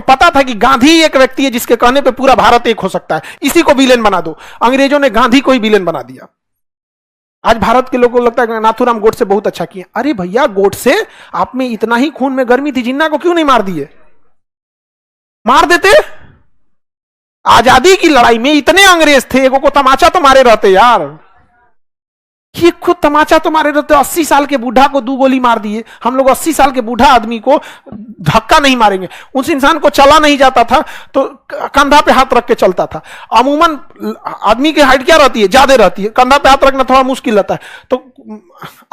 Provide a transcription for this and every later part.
को पता था कि गांधी एक व्यक्ति है जिसके कहने पे पूरा भारत एक हो सकता है, इसी को विलेन बना दो। अंग्रेजों ने गांधी को ही विलेन बना दिया। आज भारत के लोगों को लगता है कि नाथूराम गोडसे बहुत अच्छा किया। अरे भैया, गोडसे आप में इतना ही खून में गर्मी थी, जिन्ना को क्यों नहीं मार दिए? मार देते। आजादी की लड़ाई में इतने अंग्रेज थे, एगो को तमाचा तो मारे रहते यार, ये खुद तमाचा तो मारे रहते। 80 साल के बूढ़ा को 2 गोली मार दिए। हम लोग 80 साल के बूढ़ा आदमी को धक्का नहीं मारेंगे। उस इंसान को चला नहीं जाता था तो कंधा पे हाथ रख के चलता था। अमूमन आदमी की हाइट क्या रहती है? ज्यादा रहती है, कंधा पे हाथ रखना थोड़ा मुश्किल रहता है। तो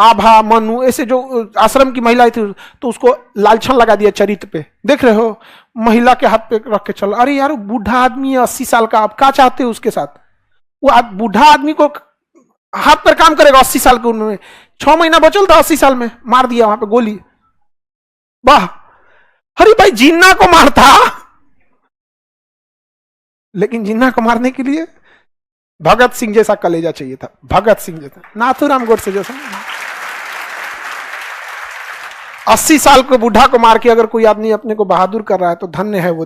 आभा, मनु, ऐसे जो आश्रम की महिलाएं थी तो उसको लालछन लगा दिया चरित्र पे। देख रहे हो, महिला के हाथ पे रख के चल। अरे यार, बूढ़ा आदमी है 80 साल का, आप क्या चाहते हो उसके साथ? वो बूढ़ा आदमी को हाथ पर काम करेगा 80 साल की उम्र में। 6 महीना बचल था 80 साल में, मार दिया वहां पे गोली। वाह! अरे भाई, जिन्ना को मारता, लेकिन जिन्ना को मारने के लिए भगत सिंह जैसा कलेजा चाहिए था। भगत सिंह जैसा, नाथूराम गोडसे जैसा। 80 साल के बूढ़ा को मार के अगर कोई आदमी अपने को बहादुर कर रहा है तो धन्य है वो।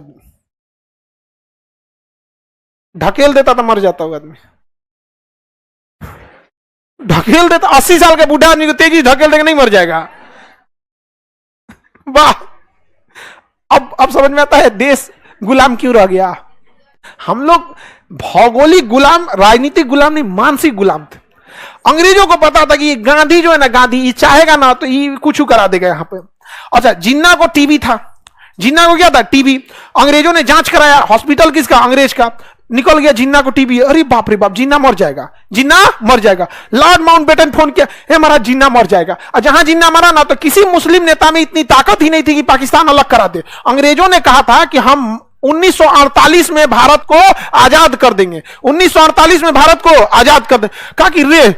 ढकेल देता तो मर जाता वो आदमी। ढकेल देता 80 साल के बूढ़ा आदमी को तेजी ढकेल देगा, नहीं मर जाएगा। वाह! अब समझ में आता है देश गुलाम क्यों रह गया। हम लोग भौगोलिक गुलाम, राजनीतिक गुलाम नहीं, मानसिक गुलाम थे। अंग्रेजों को पता था कि ये गांधी जो है ना, गांधी ये चाहेगा ना तो ये कुछ करा देगा यहां पे। अच्छा, जिन्ना को टीबी था। जिन्ना को क्या था? टीबी। अंग्रेजों ने जांच कराया, हॉस्पिटल किसका? अंग्रेज का। निकल गया जिन्ना को टीबी। अरे बाप रे बाप, जिन्ना मर जाएगा, जिन्ना मर जाएगा। लॉर्ड माउंटबेटन फोन किया, हे महाराज जिन्ना मर जाएगा। और जहां जिन्ना मरा ना, तो किसी मुस्लिम नेता में इतनी ताकत ही नहीं थी कि पाकिस्तान अलग करा दे। अंग्रेजों ने कहा था कि हम 1948 में भारत को आजाद कर देंगे, 1948 में भारत को आजाद कर देंगे। कहा कि रे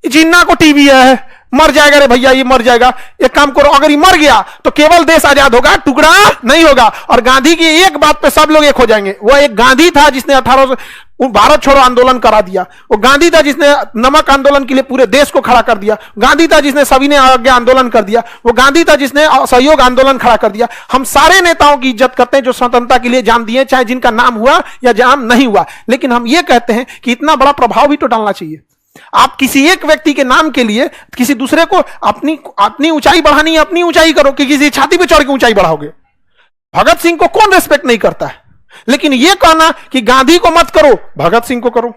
जिन्ना को टीबी है, मर जाएगा रे भैया, ये मर जाएगा। एक काम करो, अगर ये मर गया तो केवल देश आजाद होगा, टुकड़ा नहीं होगा। और गांधी की एक बात पे सब लोग एक हो जाएंगे। वो एक गांधी था जिसने 1800 भारत छोड़ो आंदोलन करा दिया। वो गांधी था जिसने नमक आंदोलन के लिए पूरे देश को खड़ा कर दिया। गांधी था जिसने सविनय अवज्ञा आंदोलन कर दिया। वो गांधी था जिसने असहयोग आंदोलन खड़ा कर दिया। हम सारे नेताओं की इज्जत करते हैं जो स्वतंत्रता के लिए जान दिए, चाहे जिनका नाम हुआ या जान नहीं हुआ। लेकिन हम ये कहते हैं कि इतना बड़ा प्रभाव भी तो डालना चाहिए। आप किसी एक व्यक्ति के नाम के लिए किसी दूसरे को अपनी ऊंचाई बढ़ानी है, अपनी ऊंचाई करो, कि किसी छाती पे चढ़ के ऊंचाई बढ़ाओगे। भगत सिंह को कौन रेस्पेक्ट नहीं करता है? लेकिन यह कहना कि गांधी को मत करो, भगत सिंह को करो।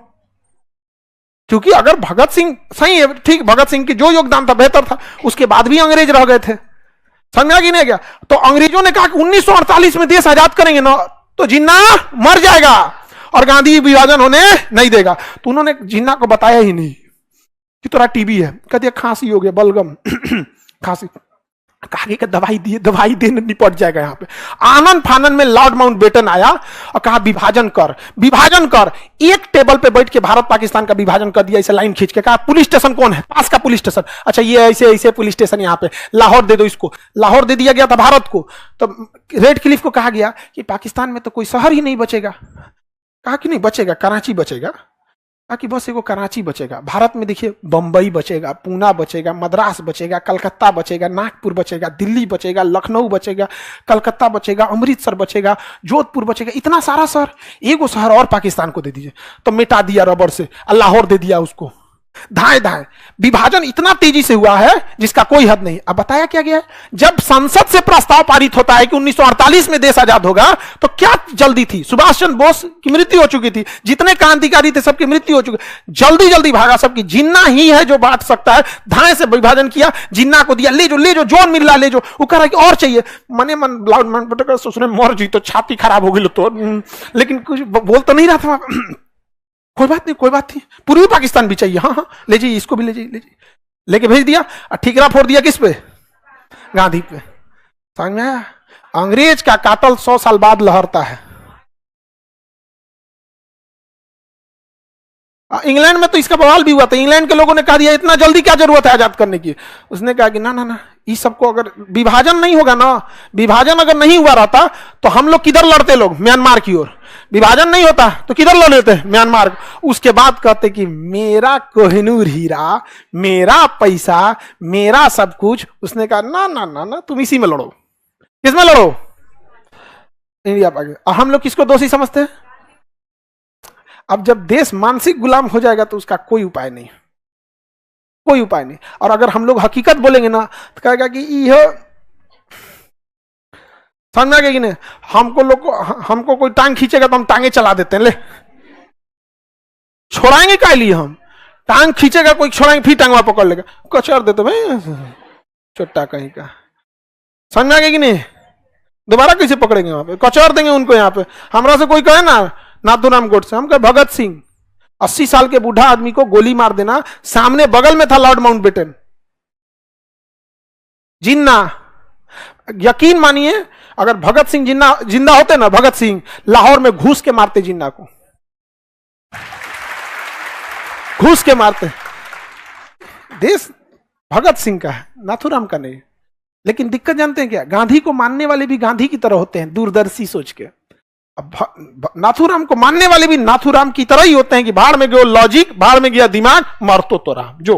क्योंकि अगर भगत सिंह सही है, ठीक, भगत सिंह की जो योगदान था बेहतर था, उसके बाद भी अंग्रेज रह गए थे। समझा कि नहीं गया? तो अंग्रेजों ने कहा कि 1948 में देश आजाद करेंगे ना, तो जिन्ना मर जाएगा और गांधी विभाजन होने नहीं देगा। तो उन्होंने जिन्ना को बताया ही नहीं कि तोरा टीबी है। कह दिया खांसी हो गया, बलगम खांसी। कहा कि दवाई दिए, दवाई देने निपट जाएगा। यहाँ पे आनंद फानन में लॉर्ड माउंटबेटन आया और कहा विभाजन कर, विभाजन कर। एक टेबल पे बैठ के भारत पाकिस्तान का विभाजन कर दिया, इसे लाइन खींच के। कहा पुलिस स्टेशन कौन है? पास का पुलिस स्टेशन। अच्छा, ये ऐसे ऐसे पुलिस स्टेशन यहाँ पे, लाहौर दे दो इसको। लाहौर दे दिया गया था भारत को। तो रेड क्लिफ को कहा गया कि पाकिस्तान में तो कोई शहर ही नहीं बचेगा। कहा कि नहीं बचेगा, कराची बचेगा। कहा कि बस एगो कराची बचेगा। भारत में देखिए, बंबई बचेगा, पूना बचेगा, मद्रास बचेगा, कलकत्ता बचेगा, नागपुर बचेगा, दिल्ली बचेगा, लखनऊ बचेगा, कलकत्ता बचेगा, अमृतसर बचेगा, जोधपुर बचेगा। इतना सारा शहर, एगो शहर और पाकिस्तान को दे दीजिए। तो मिटा दिया रबर से, लाहौर दे दिया उसको। धाए धाए विभाजन इतना तेजी से हुआ है जिसका कोई हद नहीं। अब बताया क्या गया है? जब संसद से प्रस्ताव पारित होता है कि 1948 में देश आजाद होगा, तो क्या जल्दी थी? सुभाष चंद्र बोस की मृत्यु हो चुकी थी, जितने क्रांतिकारी थे सबकी मृत्यु हो चुकी। जल्दी जल्दी भागा सबकी। जिन्ना ही है जो बांट सकता है। धाए से विभाजन किया, जिन्ना को दिया, ले जो ले जो, जोन मिल रहा ले जो। वो कह रहा है और चाहिए। मने मन सोचने मर जी तो छाती खराब हो गई तो, लेकिन कुछ बोल तो नहीं रहा था। कोई बात नहीं, कोई बात नहीं, पूर्वी पाकिस्तान भी चाहिए। हाँ हाँ, ले जाइए, इसको भी ले जाइए, ले जाइए। लेके भेज दिया। ठीकरा फोड़ दिया किस पे? गांधी पे। समझ में आया? अंग्रेज का काटल 100 साल बाद लहरता है। इंग्लैंड में तो इसका बवाल भी हुआ था। इंग्लैंड के लोगों ने कहा दिया इतना जल्दी क्या जरूरत है आजाद करने की। उसने कहा कि ना ना ना, इस सबको अगर विभाजन नहीं होगा ना, विभाजन अगर नहीं हुआ रहता तो हम लोग किधर लड़ते? लोग म्यांमार की ओर। विभाजन नहीं होता तो किधर लड़ लेते? म्यांमार। उसके बाद कहते कि मेरा कोहिनूर हीरा, मेरा पैसा, मेरा सब कुछ। उसने कहा ना ना ना ना, तुम इसी में लड़ो। किसमें लड़ो? इंडिया पाकिस्तान। हम लोग किसको दोषी समझते हैं? अब जब देश मानसिक गुलाम हो जाएगा तो उसका कोई उपाय नहीं, कोई उपाय नहीं। और अगर हम लोग हकीकत बोलेंगे ना तो कहेगा कि यह समझ में आ गया कि नहीं, हमको कोई टांग खींचेगा तो हम टांगे चला देते हैं, ले छोड़ाएंगे क्या लिए हम, टांग खींचेगा कोई छोड़ाएंगे, फिर टांगवा पकड़ लेगा, कचर देते भाई चोट्टा कहीं का। समझ में आ गया कि नहीं? दोबारा कैसे पकड़ेंगे वहां पे, कचर देंगे उनको। यहाँ पे हमरा से कोई कहे ना नाथूराम गोडसे, हम कहे भगत सिंह, 80 साल के बूढ़ा आदमी को गोली मार देना, सामने बगल में था लॉर्ड माउंटबेटन, जिन्ना। यकीन मानिए अगर भगत सिंह जिंदा होते ना, भगत सिंह लाहौर में घूस के मारते जिन्ना को, घूस के मारते। देश भगत सिंह का है, नाथूराम का नहीं। लेकिन दिक्कत जानते हैं क्या, गांधी को मानने वाले भी गांधी की तरह होते हैं, दूरदर्शी सोच के। अब नाथूराम को मानने वाले भी नाथूराम की तरह ही होते हैं कि भाड़ में गयो लॉजिक, भाड़ में गया दिमाग, मरतो तो रहा जो।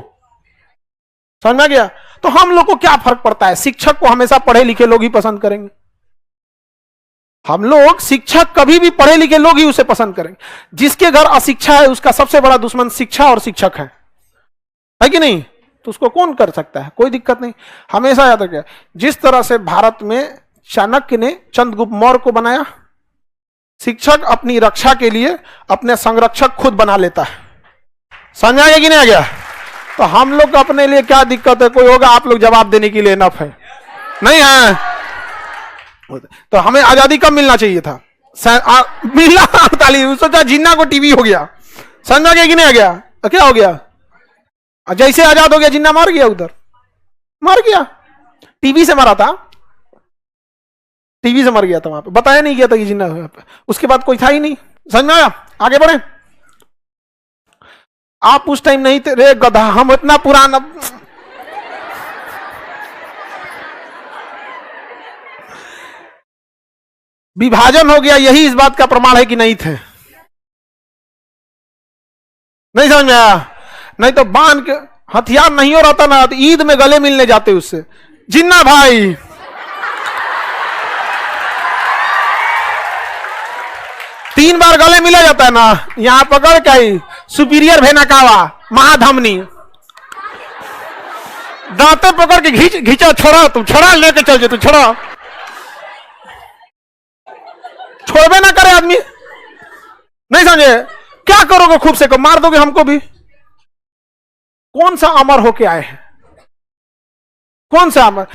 समझ में गया? तो हम लोग को क्या फर्क पड़ता है, शिक्षक को हमेशा पढ़े लिखे लोग ही पसंद करेंगे। हम लोग शिक्षक कभी भी पढ़े लिखे लोग ही उसे पसंद करेंगे। जिसके घर अशिक्षा है उसका सबसे बड़ा दुश्मन शिक्षा और शिक्षक है कि नहीं? तो उसको कौन कर सकता है, कोई दिक्कत नहीं। हमेशा याद रखिए, जिस तरह से भारत में चाणक्य ने चंद्रगुप्त मौर्य को बनाया, शिक्षक अपनी रक्षा के लिए अपने संरक्षक खुद बना लेता है। समझ आ गया कि नहीं आ गया? तो हम लोग अपने लिए क्या दिक्कत है, कोई होगा आप लोग जवाब देने के लिए इनफ है, नहीं है? तो हमें आजादी कब मिलना चाहिए था? मिला 48, सोचा जिन्ना को टीवी हो गया। समझ आ गया कि नहीं आ गया? तो क्या हो गया, जैसे आजाद हो गया जिन्ना मार गया, उधर मार गया, टीवी से मारा था, टीवी से मर गया था वहां पे, बताया नहीं गया था कि जिन्ना हुआ। उसके बाद कोई था ही नहीं। समझ में आया? आगे बढ़े। आप उस टाइम नहीं थे रे गधा, हम इतना पुराना। विभाजन हो गया, यही इस बात का प्रमाण है कि नहीं थे। नहीं समझ में आया? नहीं तो बांध के हथियार नहीं हो रहा ना तो ईद में गले मिलने जाते उससे, जिन्ना भाई। तीन बार गले मिला जाता है ना, यहां पकड़ के सुपीरियर भेनाकावा महाधमनी दांते पकड़ के घींचा, छोड़ा तू, छोड़ा, लेके चल जे तू, छोड़ा, छोड़बे ना करे आदमी। नहीं समझे? क्या करोगे, खूब से को मार दोगे हमको भी। कौन सा अमर होके आए हैं, कौन सा अमर?